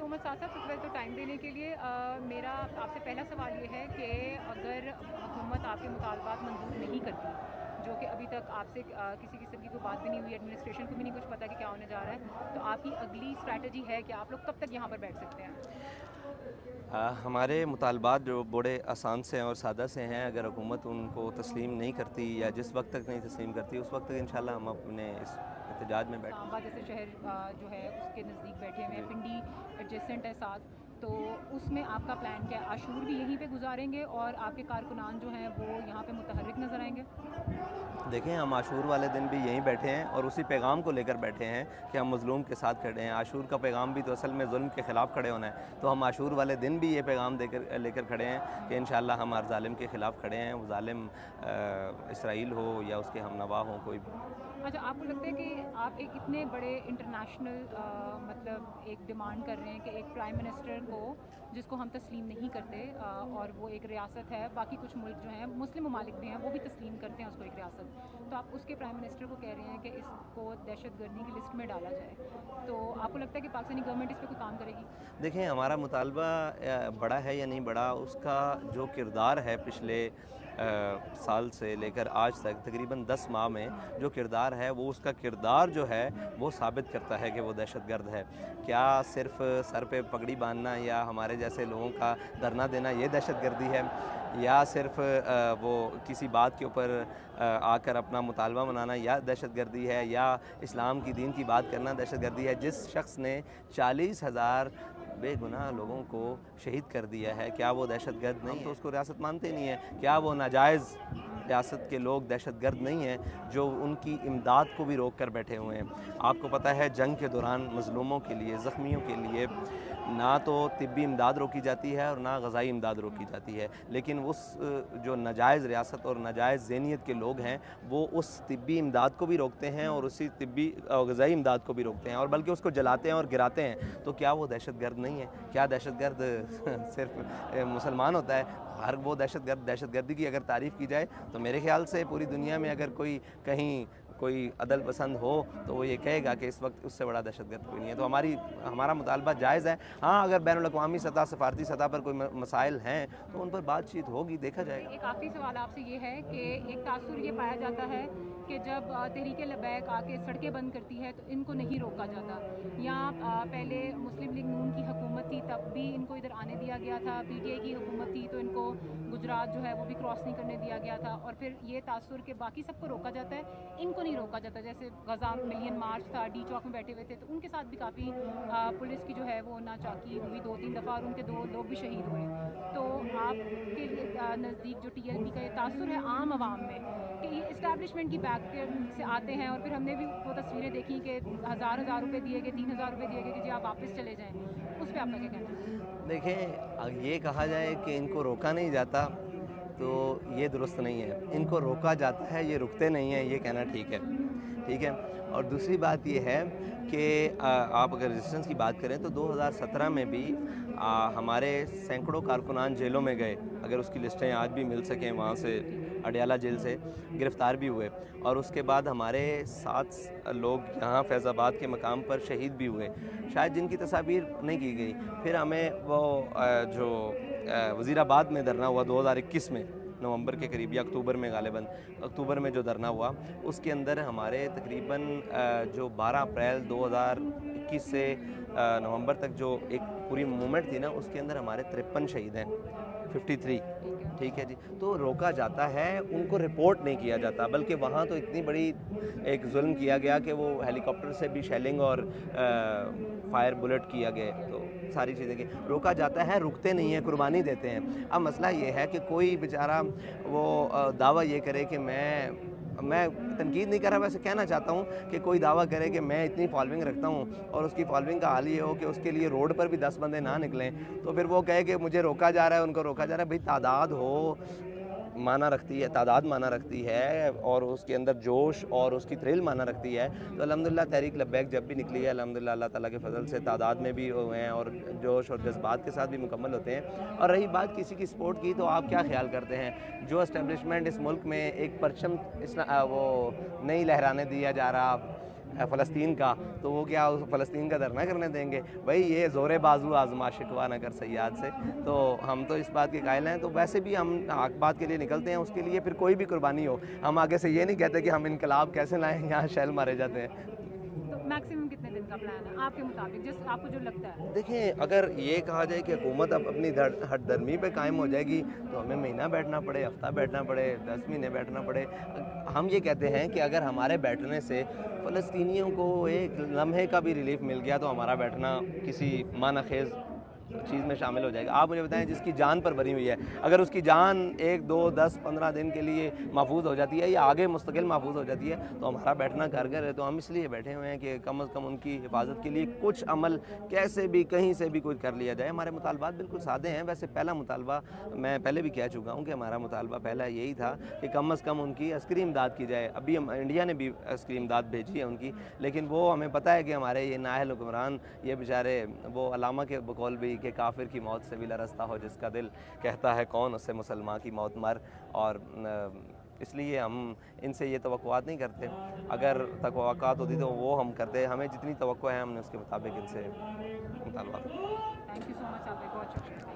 So much साथ सबसे पहले तो टाइम देने के लिए। मेरा आपसे पहला सवाल ये है कि अगर हुकूमत आपके मुतालबात मंजूर नहीं करती, जो कि अभी तक आपसे किसी किस्म की कोई बात भी नहीं हुई, एडमिनिस्ट्रेशन को भी नहीं कुछ पता कि क्या होने जा रहा है, तो आपकी अगली स्ट्रैटेजी है कि आप लोग कब तक यहाँ पर बैठ सकते हैं? हमारे मुतालबात जो बड़े आसान से हैं और सादा से हैं। अगर हुकूमत उनको तस्लीम नहीं करती या जिस वक्त तक नहीं तस्लीम करती उस वक्त तक इंशाल्लाह हम अपने इस एहतजाज में बैठ सांबा जैसे शहर जो है उसके नज़दीक बैठे हुए हैं, जी। पिंडी एडजेसेंट है साथ, तो उसमें आपका प्लान क्या है? आशूर भी यहीं पे गुजारेंगे और आपके कारकुनान जो हैं वो यहाँ पे मुतहर्रिक नज़र आएंगे? देखें, हम आशूर वाले दिन भी यहीं बैठे हैं और उसी पैगाम को लेकर बैठे हैं कि हम मज़लूम के साथ खड़े हैं। आशूर का पैगाम भी तो असल में जुल्म के ख़िलाफ़ खड़े होना है, तो हम आशूर वाले दिन भी ये पैगाम देकर लेकर खड़े हैं कि इंशाअल्लाह हम हर ज़ालिम के ख़िलाफ़ खड़े हैं। वो ज़ालिम इसराइल हो या उसके हमनवा हों, कोई भी। अच्छा, आपको लगता है कि आप एक इतने बड़े इंटरनेशनल मतलब एक डिमांड कर रहे हैं कि एक प्राइम मिनिस्टर को, जिसको हम तस्लीम नहीं करते, और वो एक रियासत है, बाकी कुछ मुल्क जो हैं मुस्लिम ममालिक भी हैं वो भी तस्लीम करते हैं उसको एक रियासत, तो आप उसके प्राइम मिनिस्टर को कह रहे हैं कि इसको दहशत गर्दी की लिस्ट में डाला जाए, तो आपको लगता है कि पाकिस्तानी गवर्नमेंट इस पर कोई काम करेगी? देखें, हमारा मुतालबा बड़ा है या नहीं बड़ा, उसका जो किरदार है पिछले साल से लेकर आज तक तकरीबन 10 माह में जो किरदार है, वो उसका किरदार जो है वो साबित करता है कि वो दहशतगर्द है। क्या सिर्फ़ सर पे पगड़ी बांधना या हमारे जैसे लोगों का धरना देना ये दहशतगर्दी है, या सिर्फ़ वो किसी बात के ऊपर आकर अपना मुतालबा मनाना या दहशतगर्दी है, या इस्लाम की दीन की बात करना दहशतगर्दी है? जिस शख्स ने 40,000 बेगुनाह लोगों को शहीद कर दिया है, क्या वो दहशतगर्द नहीं है? तो उसको रियासत मानते नहीं है। क्या वो नाजायज़ रियासत के लोग दहशतगर्द नहीं हैं जो उनकी इमदाद को भी रोक कर बैठे हुए हैं? आपको पता है, जंग के दौरान मज़लूमों के लिए, ज़ख्मियों के लिए ना तो तिब्बी इमदाद रोकी जाती है और ना ग़ज़ाई इमदाद रोकी जाती है, लेकिन उस जो नाजायज़ रियासत और नाजायज़ ज़हनियत के लोग हैं वो उस तिब्बी इमदाद को भी रोकते हैं और उसी तिब्बी ग़ज़ाई इमदाद को भी रोकते हैं और बल्कि उसको जलाते हैं और गिराते हैं। तो क्या वो दहशतगर्द नहीं है? क्या दहशतगर्द सिर्फ मुसलमान होता है? हर वो दहशतगर्दी की अगर तारीफ़ की जाए तो मेरे ख़्याल से पूरी दुनिया में अगर कोई कहीं कोई अदल पसंद हो तो वो ये कहेगा कि इस वक्त उससे बड़ा दहशतगर्द कोई नहीं है। तो हमारा मुतालबा जायज़ है। हाँ, अगर बैनुल-अक़वामी सतह, सफ़ारती सतह पर कोई मसाइल हैं तो उन पर बातचीत होगी, देखा जाएगा। एक आखिरी सवाल आपसे ये है कि एक तासुर ये पाया जाता है कि जब तहरीक लबैक आके सड़कें बंद करती है तो इनको नहीं रोका जाता, या पहले मुस्लिम लीग नून की हुकूमत थी तब भी इनको इधर आने दिया गया था, पीटीआई की हुकूमत थी तो इनको गुजरात जो है वो भी क्रॉस नहीं करने दिया गया था, और फिर ये तासुर के बाकी सबको रोका जाता है, इनको नहीं रोका जाता। जैसे गजा मिलियन मार्च था, डी चौक में बैठे हुए थे तो उनके साथ भी काफ़ी पुलिस की जो है वो नाचाकी हुई 2-3 दफ़ा और उनके 2 लोग भी शहीद हुए। तो आपके नज़दीक जो टीएलपी का ये तासुर है आम आवाम में कि ये इस्टेब्लिशमेंट की बैक से आते हैं, और फिर हमने भी वो तस्वीरें देखी कि हज़ार रुपये दिए गए, 3,000 रुपये दिए गए कि जी आप वापस चले जाएँ, उस पर आपका क्या कहना है? देखें, ये कहा जाए कि इनको रोका नहीं जाता तो ये दुरुस्त नहीं है। इनको रोका जाता है, ये रुकते नहीं हैं, ये कहना ठीक है। ठीक है? और दूसरी बात ये है कि आप अगर रेजिस्टेंस की बात करें तो 2017 में भी हमारे सैकड़ों कारकुनान जेलों में गए। अगर उसकी लिस्टें आज भी मिल सकें, वहाँ से अडयाला जेल से गिरफ़्तार भी हुए, और उसके बाद हमारे 7 लोग यहाँ फैज़ाबाद के मकाम पर शहीद भी हुए, शायद जिनकी तस्वीर नहीं की गई। फिर हमें वो जो वज़ीराबाद में धरना हुआ 2021 में, नवंबर के करीब या अक्टूबर में, गालिबन अक्टूबर में जो धरना हुआ, उसके अंदर हमारे तकरीबन जो 12 अप्रैल 2021 से नवंबर तक जो एक पूरी मूवमेंट थी ना, उसके अंदर हमारे 53 शहीद हैं, 53। ठीक है जी। तो रोका जाता है, उनको रिपोर्ट नहीं किया जाता, बल्कि वहाँ तो इतनी बड़ी एक जुल्म किया गया कि वो हेलीकॉप्टर से भी शेलिंग और फायर बुलेट किया गया, तो सारी चीज़ें की रोका जाता है, रुकते नहीं हैं, कुर्बानी देते हैं। अब मसला ये है कि कोई बेचारा वो दावा ये करे कि मैं तनकीद नहीं कर रहा, वैसे कहना चाहता हूँ कि कोई दावा करे कि मैं इतनी फॉलोइंग रखता हूँ और उसकी फॉलोइंग का हाल ये हो कि उसके लिए रोड पर भी 10 बंदे ना निकलें, तो फिर वो कहे कि मुझे रोका जा रहा है, उनको रोका जा रहा है। भाई, तादाद हो माना रखती है, तादाद माना रखती है और उसके अंदर जोश और उसकी थ्रिल माना रखती है। तो अल्हम्दुलिल्लाह तहरीक लब्बैक जब भी निकली है, अल्हम्दुलिल्लाह अल्लाह ताला के फ़ज़ल से तादाद में भी हुए हैं और जोश और जज्बात के साथ भी मुकम्मल होते हैं। और रही बात किसी की सपोर्ट की, तो आप क्या ख्याल करते हैं, जो इस्टेब्लिशमेंट इस मुल्क में एक परचम वो नहीं लहराने दिया जा रहा, फ़लस्तीन का, तो वो क्या उस फ़लस्तीन का धरना करने देंगे? भाई ये ज़ोरे बाजू आज़मा शिकवा न कर सयाद से, तो हम तो इस बात के कायल हैं। तो वैसे भी हम हक बात के लिए निकलते हैं, उसके लिए फिर कोई भी कुर्बानी हो, हम आगे से ये नहीं कहते कि हम इनकलाब कैसे लाएँ, यहाँ शेल मारे जाते हैं। तो मैक्सिमम कितने दिन का प्लान है आपके मुताबिक, जिस आपको जो लगता है? देखें, अगर ये कहा जाए कि हुकूमत अब अपनी हठधर्मी पे कायम हो जाएगी, तो हमें महीना बैठना पड़े, हफ्ता बैठना पड़े, 10 महीने बैठना पड़े। हम ये कहते हैं कि अगर हमारे बैठने से फ़लस्तीनियों को एक लम्हे का भी रिलीफ़ मिल गया, तो हमारा बैठना किसी मानखेज़ चीज़ में शामिल हो जाएगा। आप मुझे बताएं, जिसकी जान पर भरी हुई है, अगर उसकी जान 1, 2, 10, 15 दिन के लिए महफूज हो जाती है या आगे मुस्तकिल महफूज हो जाती है, तो हमारा बैठना कारगर है। तो हम इसलिए बैठे हुए हैं कि कम से कम उनकी हिफाजत के लिए कुछ अमल कैसे भी कहीं से भी कुछ कर लिया जाए। हमारे मुतालबात बिल्कुल सादे हैं। वैसे पहला मुतालबा मैं पहले भी कह चुका हूँ कि हमारा मुतालबा पहला यही था कि कम से कम उनकी अस्करी इमदाद की जाए। अभी हम इंडिया ने भी अस्करी इमदाद भेजी है उनकी, लेकिन वो हमें पता है कि हमारे ये नाअहल हुक्मरान, ये बेचारे, वो अलामा के बकौल भी कि काफिर की मौत से भी लरस्ता हो जिसका दिल, कहता है कौन उससे मुसलमान की मौत मर। और इसलिए हम इनसे ये तवक्कुआत नहीं करते। अगर तवक्कुआत होती तो वो हम करते। हमें जितनी तवक्को है हमने उसके मुताबिक इनसे मुतालबा। थैंक यू सो मच, आपका बहुत शुक्रिया।